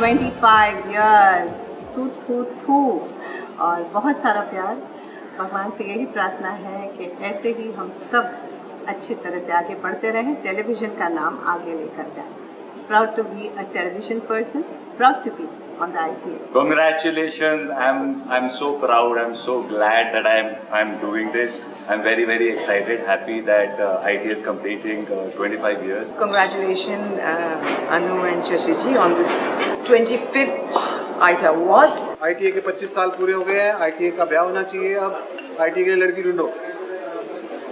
25 years, थू थू थू। और बहुत सारा प्यार। भगवान से यही प्रार्थना है कि ऐसे ही हम सब अच्छी तरह से आगे बढ़ते रहें, टेलीविज़न का नाम आगे लेकर जाएं। Proud to be a television person, proud to be on the ITA. Congratulations! I'm so proud. I'm so glad that I'm doing this. I'm very very excited, happy that ITA is completing 25 years. Congratulations, Anu and Shashi ji, on this 25th ITA Awards. ITA के 25 साल पूरे हो गए हैं। ITA का ब्याह होना चाहिए। अब ITA के लिए लड़की ढूंढो।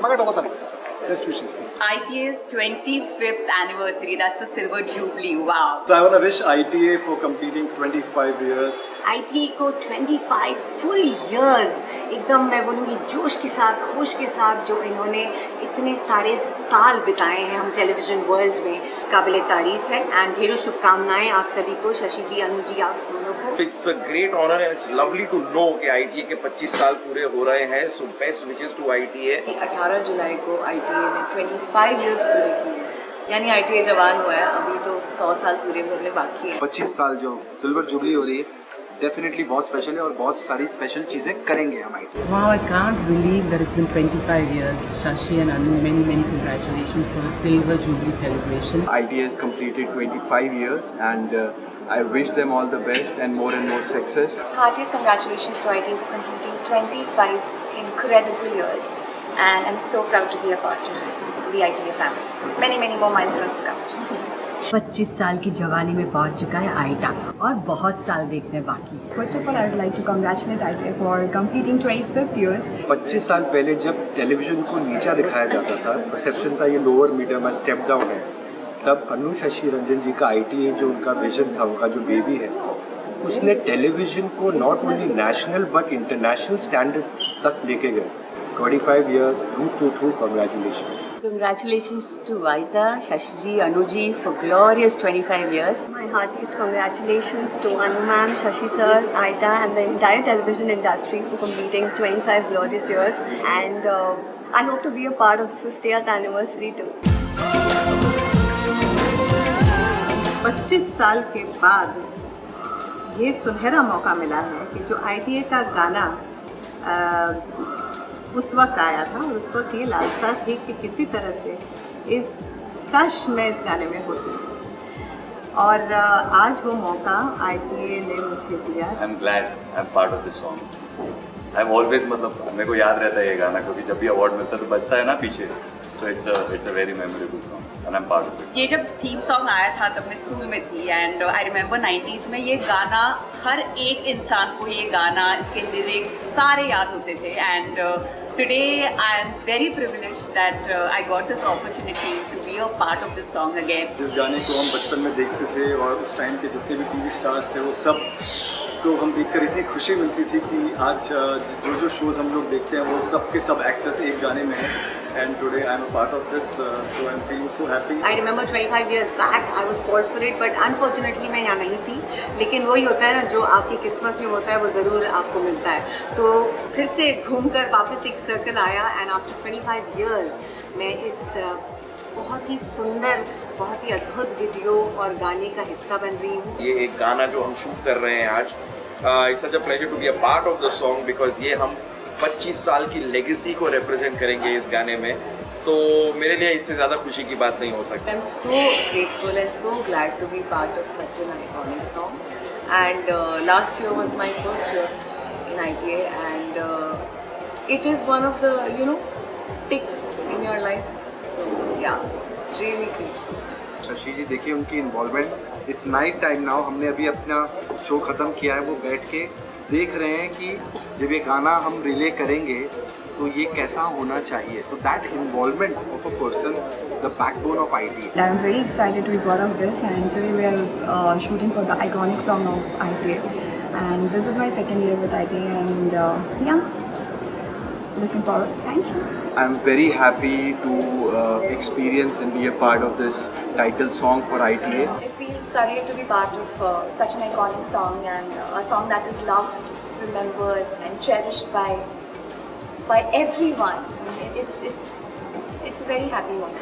मगर तो पता नहीं। Best wishes. ITA's 25th anniversary, that's a silver jubilee, wow. So I want to wish ITA for completing 25 years. ITA को 25 full years एकदम मैं बोलूँगी जोश के साथ, होश के साथ जो इन्होंने इतने सारे साल बिताए हैं हम टेलीविज़न वर्ल्ड में, काबिल तारीफ़ है। एंड ढेरों शुभकामनाएं आप सभी को, शशि जी, अनु जी, आप दोनों को। It's a great honor and it's lovely to know कि ITA के 25 साल पूरे हो रहे हैं। So best wishes to ITA. 18 जुलाई को ITA ने 25 years पूरे किए, यानी ITA जवान हुआ है। अभी तो 100 साल पूरे होने बाकी है। 25 साल जो सिल्वर जुबली हो रही है, डेफिनेटली बहुत स्पेशल है और बहुत सारी स्पेशल चीज़ें करेंगे हम ITA। Wow, I can't believe that it's been 25 years. Shashi and Anu, many congratulations for the Silver Jubilee celebration. ITA has completed 25 years and I wish them all the best and more success. Heartiest congratulations to ITA for completing 25 incredible years, and I'm so proud to be a part of the ITA family. Many more milestones to come. 25 साल की जवानी में पहुंच चुका है ITA और बहुत साल देखने बाकी है। First of all, I would like to congratulate ITA for completing 25th years. 25 साल पहले जब टेलीविज़न को नीचा दिखाया जाता था, परसेप्शन था ये लोअर मीडियम है, स्टेप डाउन है, तब अनु शशि रंजन जी का ITA जो उनका विजन था, उनका जो बेबी है, उसने टेलीविज़न को not only national but international standard तक लेके गए। 25 years, through, congratulations. Congratulations to ITA, Shashi ji, Anu ji for glorious 25 years. My heartiest congratulations to Anu ma'am, Shashi sir, ITA and the entire television industry for completing 25 glorious years. And I hope to be a part of the 50th anniversary too. 25 साल के बाद ये सुनहरा मौका मिला है कि जो ITA का गाना उस वक्त आया था और उस वक्त ये लालसा थी कि किसी तरह से काश मैं इस गाने में होती, और आज वो मौका ITA ने मुझे दिया। I'm glad I'm part of this song. I'm always मतलब मेरे को याद रहता है ये गाना, क्योंकि जब भी अवार्ड मिलता है तो बजता है ना पीछे, so it's a very memorable song and I'm part of it. ये जब थीम सॉन्ग आया था तब मैं स्कूल में थी, एंड आई रिमेंबर 90s में ये गाना हर एक इंसान को, ये गाना, इसके लिरिक्स सारे याद होते थे। And today I am very privileged that I got this opportunity to be a part of this song again. जिस गाने को हम बचपन में देखते थे और उस टाइम के जितने भी टीवी स्टार्स थे वो सब तो हम देखकर इतनी खुशी मिलती थी कि आज जो शोज़ हम लोग देखते हैं वो सब के सब एक्टर्स एक गाने में हैं। And today I am a part of this, so I'm feeling so happy. I remember 25 years back I was called for it, but unfortunately मैं यहाँ नहीं थी। लेकिन वही होता है ना, जो आपकी किस्मत में होता है वो ज़रूर आपको मिलता है। तो फिर से घूमकर वापस एक सर्कल आया, एंड आफ्टर 25 years मैं इस बहुत ही सुंदर, बहुत ही अद्भुत वीडियो और गाने का हिस्सा बन रही हूँ। ये एक गाना जो हम शूट कर रहे हैं आज, it's such a pleasure to be a part of the song because ये हम 25 साल की लेगेसी को रिप्रेजेंट करेंगे इस गाने में, तो मेरे लिए इससे ज़्यादा खुशी की बात नहीं हो सकती। I'm so grateful and so glad to be part of such an iconic song. And last year was my first year in ITA, and it is one of the ticks in your life. So yeah, really great. Shashi जी, देखिए उनकी involvement. It's night time now, हमने अभी अपना show ख़त्म किया है, वो बैठ के देख रहे हैं कि जब ये गाना हम रिले करेंगे तो ये कैसा होना चाहिए। तो that involvement of a person, the backbone of ITA. I'm very excited to be part of this, and today we are shooting for the iconic song of ITA, and this is my second year with ITA, and yeah, looking forward. Thank you. I'm very happy to experience and be a part of this title song for ITA. It feels surreal to be part of such an iconic song, and a song that is loved, remembered and cherished by everyone. It's a very happy one.